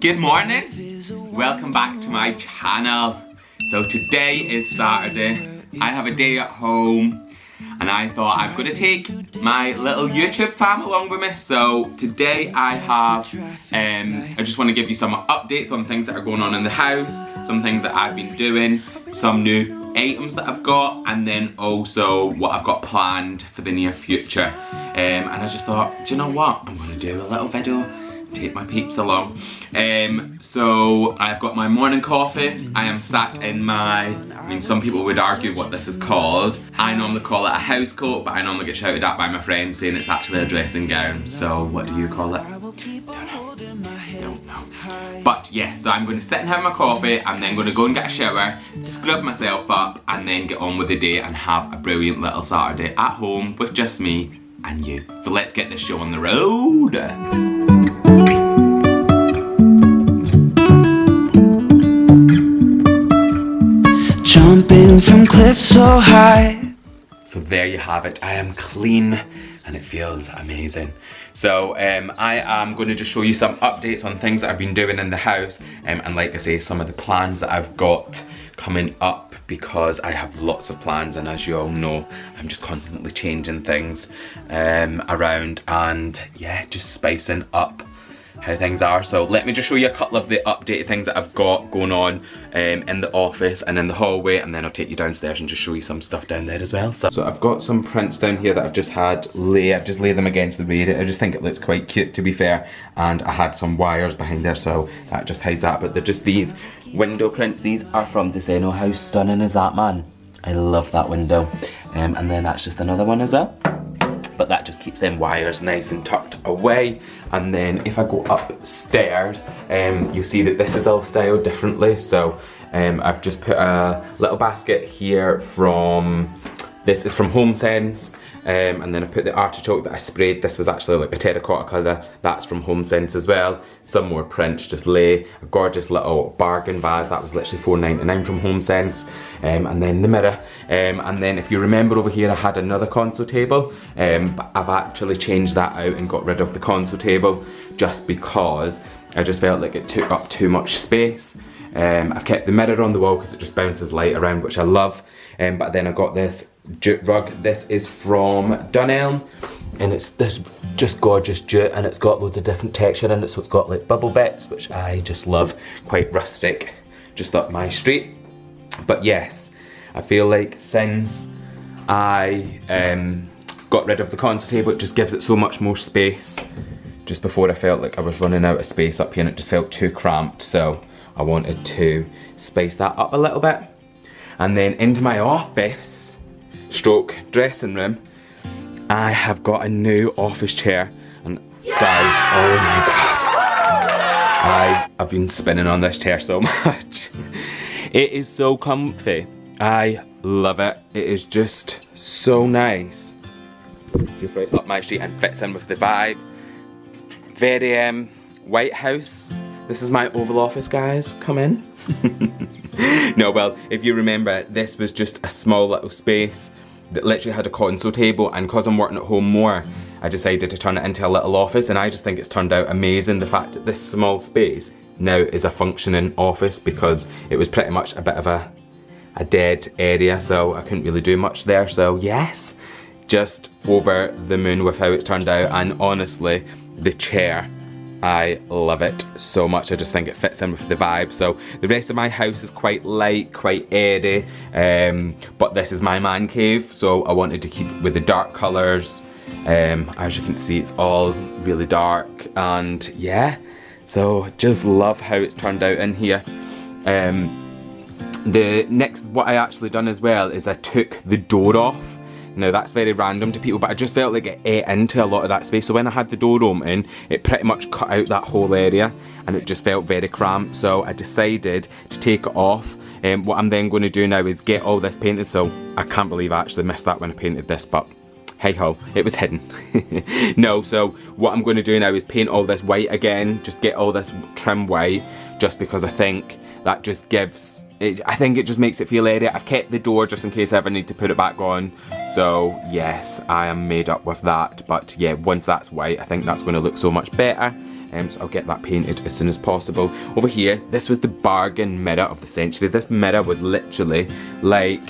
Good morning, welcome back to my channel. So today is Saturday, I have a day at home and I thought I'm going to take my little YouTube fam along with me. So today I have, I just want to give you some updates on things that are going on in the house, some things that I've been doing, some new items that I've got, and then also what I've got planned for the near future. And I just thought, do you know what, I'm going to do a little video, take my peeps along. So I've got my morning coffee. I am sat in my, I mean some people would argue what this is called. I normally call it a house coat, but I normally get shouted at by my friends saying it's actually a dressing gown. So what do you call it? Don't know. But yes, so I'm going to sit and have my coffee. I'm then going to go and get a shower, scrub myself up, and then get on with the day and have a brilliant little Saturday at home with just me and you. So let's get this show on the road. Jumping from cliffs so high. So there you have it. I am clean and it feels amazing. So I am going to just show you some updates on things that I've been doing in the house, and like I say, some of the plans that I've got coming up, because I have lots of plans, and as you all know, I'm just constantly changing things around, and yeah, just spicing up how things are. So let me just show you a couple of the updated things that I've got going on in the office and in the hallway, and then I'll take you downstairs and just show you some stuff down there as well. So I've got some prints down here that I've just had I've just laid them against the radiator. I just think it looks quite cute, to be fair, and I had some wires behind there, so that just hides that. But they're just these window prints. These are from Deseno. How stunning is that, man? I love that window. And then that's just another one as well. But that just keeps them wires nice and tucked away. And then if I go upstairs, you'll see that this is all styled differently. So I've just put a little basket here from, this is from HomeSense. And then I put the artichoke that I sprayed. This was actually like a terracotta colour. That's from HomeSense as well. Some more prints, just lay. A gorgeous little bargain vase. That was literally $4.99 from HomeSense. And then the mirror. And then if you remember over here, I had another console table. But I've actually changed that out and got rid of the console table just because I just felt like it took up too much space. I've kept the mirror on the wall because it just bounces light around, which I love. But then I got this jute rug. This is from Dunelm, and it's this just gorgeous jute, and it's got loads of different texture in it, so it's got like bubble bits, which I just love. Quite rustic, just up my street. But yes, I feel like since I got rid of the console table, it just gives it so much more space. Just before, I felt like I was running out of space up here and it just felt too cramped, so I wanted to spice that up a little bit. And then into my office stroke dressing room, I have got a new office chair, and guys, oh my god, I've been spinning on this chair so much. It is so comfy. I love it. It is just so nice. Just right up my street and fits in with the vibe. Very White House. This is my Oval Office, guys. Come in. No, well, if you remember, this was just a small little space that literally had a console table, and because I'm working at home more, I decided to turn it into a little office, and I just think it's turned out amazing. The fact that this small space now is a functioning office, because it was pretty much a bit of a dead area, so I couldn't really do much there. So yes, just over the moon with how it's turned out, and honestly, the chair, I love it so much. I just think it fits in with the vibe. So the rest of my house is quite light, quite airy, but this is my man cave, so I wanted to keep it with the dark colours. As you can see, it's all really dark, and yeah, so just love how it's turned out in here. The next, what I actually done as well is I took the door off. Now that's very random to people, but I just felt like it ate into a lot of that space. So when I had the door open, it pretty much cut out that whole area, and it just felt very cramped. So I decided to take it off. What I'm then going to do now is get all this painted. So I can't believe I actually missed that when I painted this, but hey ho, it was hidden. No, so what I'm going to do now is paint all this white again, just get all this trim white, just because I think that just gives I think it just makes it feel airy. I've kept the door just in case I ever need to put it back on. So yes, I am made up with that. But yeah, once that's white, I think that's going to look so much better. so I'll get that painted as soon as possible. Over here, this was the bargain mirror of the century. This mirror was literally like,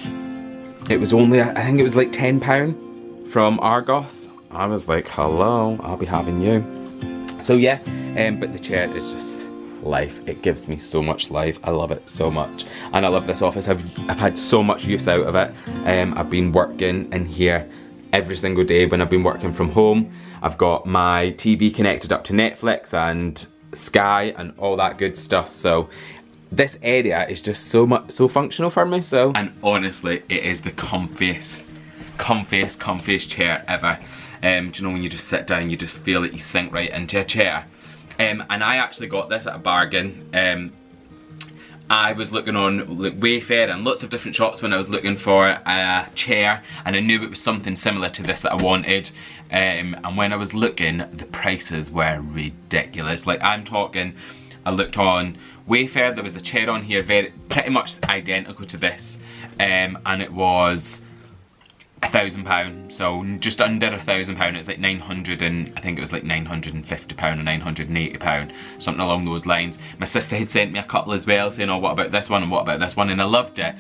it was only, I think it was like £10 from Argos. I was like, hello, I'll be having you. So yeah, but the chair is just life. It gives me so much life. I love it so much, and I love this office. I've had so much use out of it. I've been working in here every single day when I've been working from home. I've got my TV connected up to Netflix and Sky and all that good stuff. So this area is just so functional for me. So, and honestly, it is the comfiest chair ever. Do you know when you just sit down, you just feel that you sink right into a chair. And I actually got this at a bargain. I was looking on Wayfair and lots of different shops when I was looking for a chair, and I knew it was something similar to this that I wanted. And when I was looking, the prices were ridiculous. Like, I'm talking, I looked on Wayfair, there was a chair on here pretty much identical to this, and it was £1,000, so just under £1,000. It's like 900 and I think it was like £950 or £980, something along those lines. My sister had sent me a couple as well, saying, oh, what about this one and what about this one, and I loved it.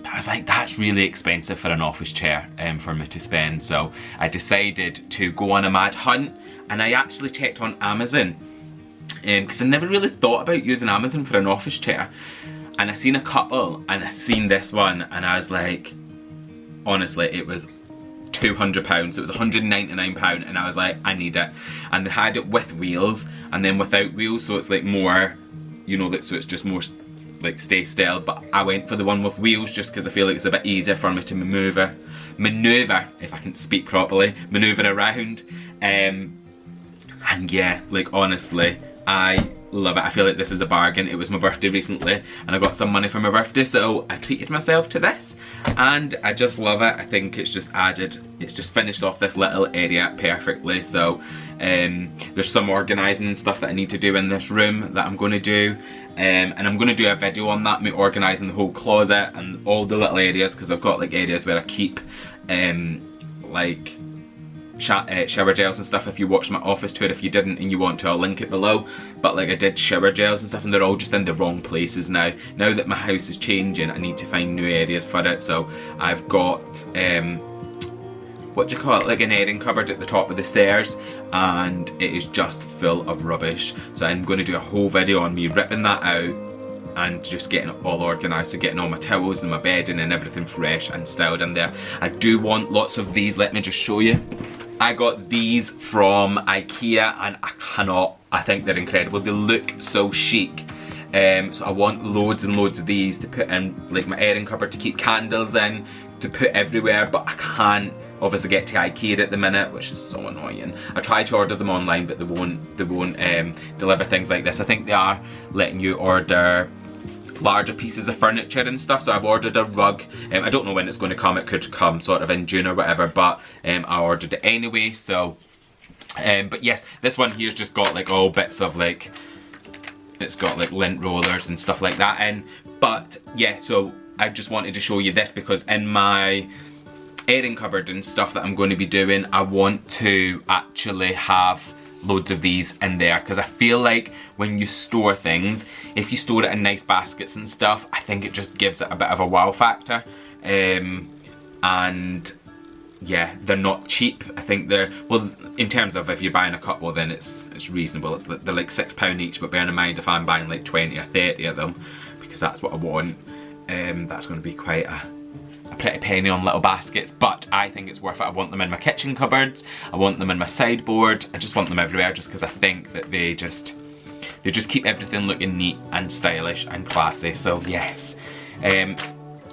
But I was like, that's really expensive for an office chair for me to spend. So I decided to go on a mad hunt, and I actually checked on Amazon, because I never really thought about using Amazon for an office chair. And I seen a couple, and I seen this one, and I was like, honestly, it was £200, so it was £199, and I was like, I need it. And they had it with wheels and then without wheels, so it's like more, you know, so it's just more like stay still. But I went for the one with wheels just because I feel like it's a bit easier for me to maneuver, if I can speak properly, maneuver around. And yeah, like honestly, I love it. I feel like this is a bargain. It was my birthday recently and I got some money for my birthday, so I treated myself to this, and I just love it. I think it's just finished off this little area perfectly. So there's some organising and stuff that I need to do in this room that I'm going to do, and I'm going to do a video on that, me organising the whole closet and all the little areas, because I've got like areas where I keep like shower gels and stuff. If you watched my office tour, if you didn't and you want to, I'll link it below. But like, I did shower gels and stuff, and they're all just in the wrong places now. Now that my house is changing, I need to find new areas for it. So I've got what do you call it, like an airing cupboard at the top of the stairs, and it is just full of rubbish. So I'm going to do a whole video on me ripping that out and just getting it all organised, so getting all my towels and my bedding and everything fresh and styled in there. I do want lots of these. Let me just show you. I got these from IKEA, and I think they're incredible. They look so chic. So I want loads and loads of these to put in like my airing cupboard, to keep candles in, to put everywhere, but I can't obviously get to IKEA at the minute, which is so annoying. I tried to order them online, but they won't deliver things like this. I think they are letting you order larger pieces of furniture and stuff, so I've ordered a rug. I don't know when it's going to come. It could come sort of in June or whatever, but I ordered it anyway. So but yes, this one here's just got like all bits of like, it's got like lint rollers and stuff like that in. But yeah, so I just wanted to show you this because in my airing cupboard and stuff that I'm going to be doing, I want to actually have loads of these in there, because I feel like when you store things, if you store it in nice baskets and stuff, I think it just gives it a bit of a wow factor. And yeah, they're not cheap. I think they're, well, in terms of if you're buying a couple, then it's reasonable. They're like £6 each, but bearing in mind if I'm buying like 20 or 30 of them, because that's what I want, that's going to be quite a pretty penny on little baskets. But I think it's worth it. I want them in my kitchen cupboards, I want them in my sideboard, I just want them everywhere, just because I think that they just keep everything looking neat and stylish and classy. So yes,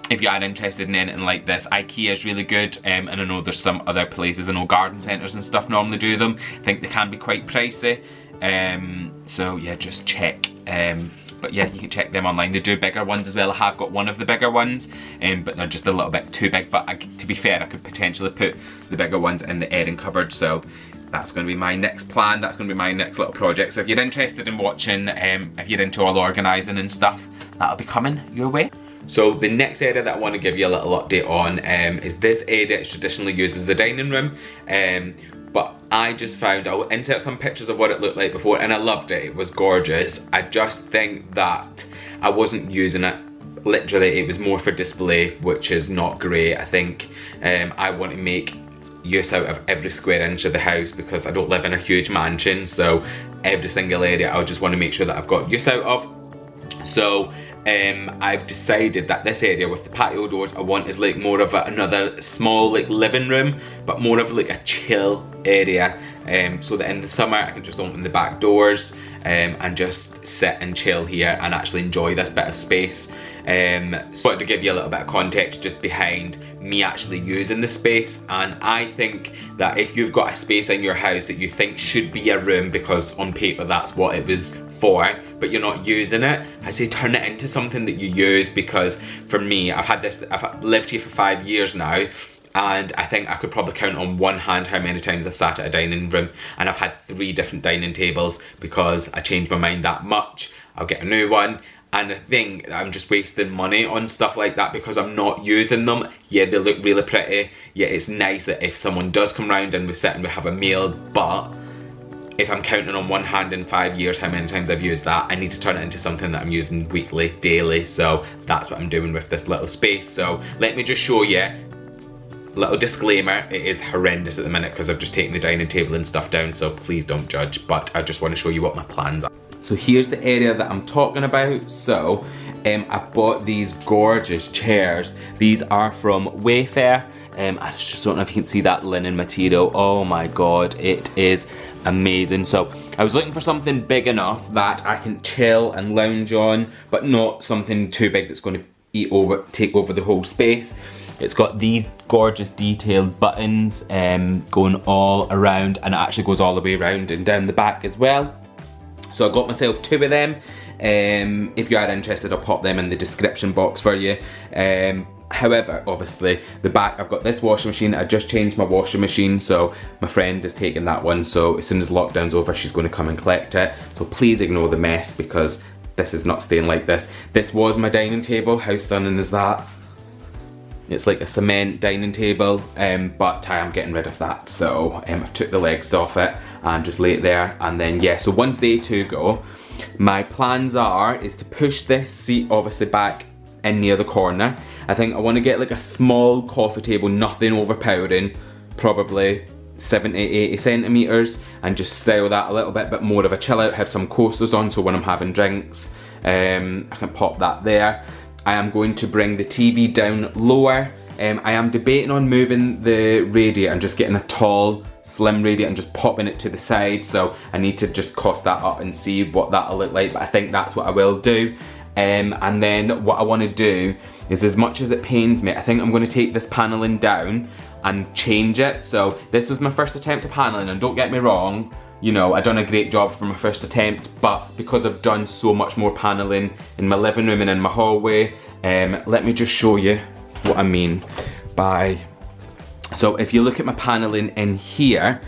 if you are interested in anything like this, IKEA is really good, and I know there's some other places, I know garden centres and stuff normally do them. I think they can be quite pricey, so yeah, just check. But yeah, you can check them online. They do bigger ones as well. I have got one of the bigger ones, but they're just a little bit too big. But to be fair, I could potentially put the bigger ones in the airing cupboard. So that's going to be my next plan. That's going to be my next little project. So if you're interested in watching, if you're into all organising and stuff, that'll be coming your way. So the next area that I want to give you a little update on is this area. It's traditionally used as a dining room, but I just found, I'll insert some pictures of what it looked like before, and I loved it. It was gorgeous. I just think that I wasn't using it. Literally, it was more for display, which is not great. I think I want to make use out of every square inch of the house because I don't live in a huge mansion, so every single area I just want to make sure that I've got use out of. So I've decided that this area with the patio doors I want is like more of another small like living room, but more of like a chill area, so that in the summer I can just open the back doors and just sit and chill here and actually enjoy this bit of space. So to give you a little bit of context just behind me actually using the space, and I think that if you've got a space in your house that you think should be a room because on paper that's what it was for, but you're not using it, I say turn it into something that you use. Because for me, I've lived here for 5 years now, and I think I could probably count on one hand how many times I've sat at a dining room, and I've had 3 different dining tables because I changed my mind that much. I'll get a new one. And I think I'm just wasting money on stuff like that because I'm not using them. Yeah, they look really pretty. Yeah, it's nice that if someone does come round and we sit and we have a meal, but if I'm counting on one hand in 5 years how many times I've used that, I need to turn it into something that I'm using weekly, daily. So that's what I'm doing with this little space. So let me just show you. Little disclaimer, it is horrendous at the minute because I've just taken the dining table and stuff down, so please don't judge, but I just want to show you what my plans are. So here's the area that I'm talking about. So I've bought these gorgeous chairs. These are from Wayfair. I just don't know if you can see that linen material. Oh my God, it is amazing. So I was looking for something big enough that I can chill and lounge on, but not something too big that's going to take over the whole space. It's got these gorgeous detailed buttons going all around, and it actually goes all the way around and down the back as well. So I got myself 2 of them. If you are interested, I'll pop them in the description box for you. However, obviously, the back, I've got this washing machine. I just changed my washing machine, so my friend is taking that one. So as soon as lockdown's over, she's going to come and collect it. So please ignore the mess because this is not staying like this. This was my dining table. How stunning is that? It's like a cement dining table, but I am getting rid of that. So I've took the legs off it and just lay it there. And then yeah, so once they 2 go, my plans is to push this seat obviously back in near the corner. I think I want to get like a small coffee table, nothing overpowering, probably 70-80 centimeters, and just style that a little bit, but more of a chill out, have some coasters on so when I'm having drinks, I can pop that there. I am going to bring the TV down lower. I am debating on moving the radiator and just getting a tall, slim radiator and just popping it to the side. So I need to just cost that up and see what that'll look like, but I think that's what I will do. And then what I want to do is, as much as it pains me, I think I'm going to take this paneling down and change it. So this was my first attempt at paneling, and don't get me wrong, you know, I've done a great job for my first attempt, but because I've done so much more paneling in my living room and in my hallway, let me just show you what I mean by... So if you look at my paneling in here,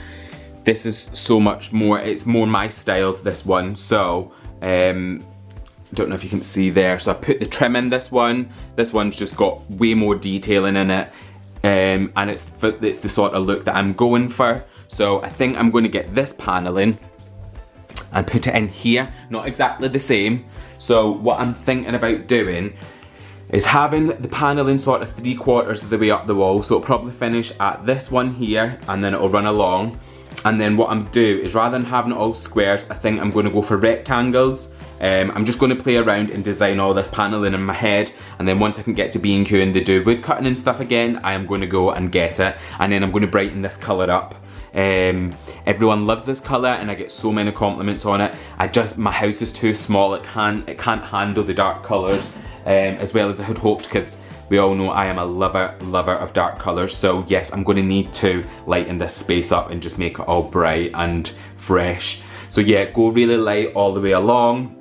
this is so much more, it's more my style, this one. So, don't know if you can see there. So I put the trim in this one. This one's just got way more detailing in it. And it's the sort of look that I'm going for. So I think I'm going to get this paneling and put it in here. Not exactly the same. So what I'm thinking about doing is having the paneling sort of 3/4 of the way up the wall. So it'll probably finish at this one here, and then it'll run along. And then what I'm do is, rather than having it all squares, I think I'm going to go for rectangles. I'm just going to play around and design all this paneling in my head, and then once I can get to B&Q and they do wood cutting and stuff again, I am going to go and get it, and then I'm going to brighten this colour up. Everyone loves this colour and I get so many compliments on it. My house is too small, it can't handle the dark colours as well as I had hoped, because we all know I am a lover of dark colours. So yes, I'm going to need to lighten this space up and just make it all bright and fresh. So yeah, go really light all the way along.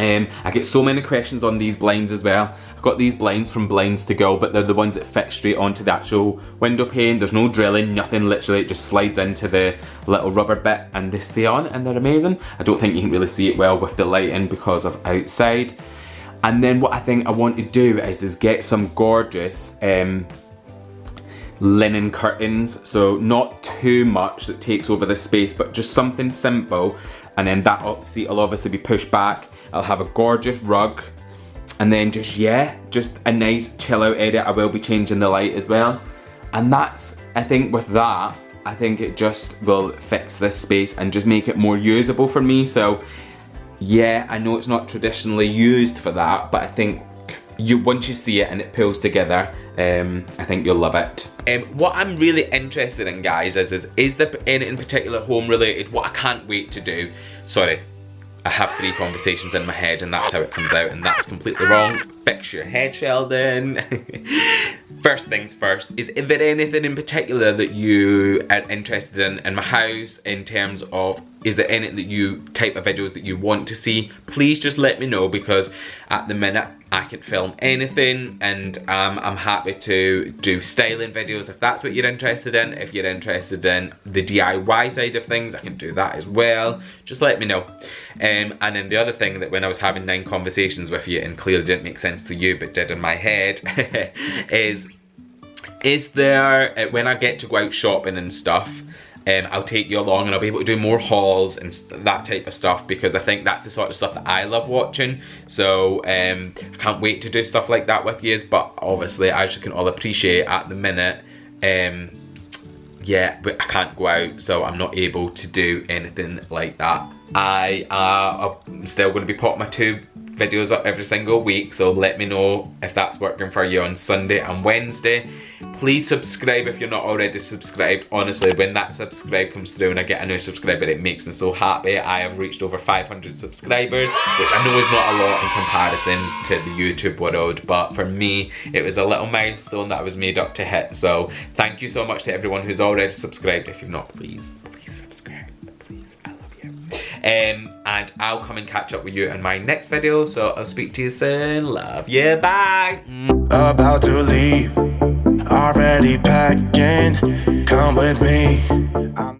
I get so many questions on these blinds as well. I've got these blinds from Blinds to Go, but they're the ones that fit straight onto the actual window pane. There's no drilling, nothing, literally it just slides into the little rubber bit and they stay on, and they're amazing. I don't think you can really see it well with the lighting because of outside. And then what I think I want to do is get some gorgeous linen curtains, so not too much that takes over the space, but just something simple. And then that seat will obviously be pushed back. I'll have a gorgeous rug, and then just, yeah, just a nice chill out area. I will be changing the light as well. And that's, I think with that, I think it just will fix this space and just make it more usable for me. So yeah, I know it's not traditionally used for that, but I think once you see it and it pulls together, I think you'll love it. What I'm really interested in, guys, is there anything in particular home related? What I can't wait to do, sorry, I have 3 conversations in my head and that's how it comes out, and that's completely wrong. Fix your head, Sheldon. First things first, is there anything in particular that you are interested in my house, in terms of, is there anything that type of videos that you want to see? Please just let me know, because at the minute I can film anything, and I'm happy to do styling videos if that's what you're interested in. If you're interested in the DIY side of things, I can do that as well. Just let me know. And then the other thing, that when I was having 9 conversations with you and clearly didn't make sense to you but did in my head, is there, when I get to go out shopping and stuff, I'll take you along and I'll be able to do more hauls and that type of stuff, because I think that's the sort of stuff that I love watching. So I can't wait to do stuff like that with you, but obviously, as you can all appreciate, at the minute, yeah, but I can't go out, so I'm not able to do anything like that. I'm still going to be putting my 2 videos up every single week, so let me know if that's working for you on Sunday and Wednesday. Please subscribe if you're not already subscribed. Honestly, when that subscribe comes through and I get a new subscriber, it makes me so happy. I have reached over 500 subscribers, which I know is not a lot in comparison to the YouTube world, but for me, it was a little milestone that I was made up to hit. So thank you so much to everyone who's already subscribed. If you've not, please subscribe. Please, I love you. And I'll come and catch up with you in my next video. So I'll speak to you soon. Love you. Bye. About to leave, already packed.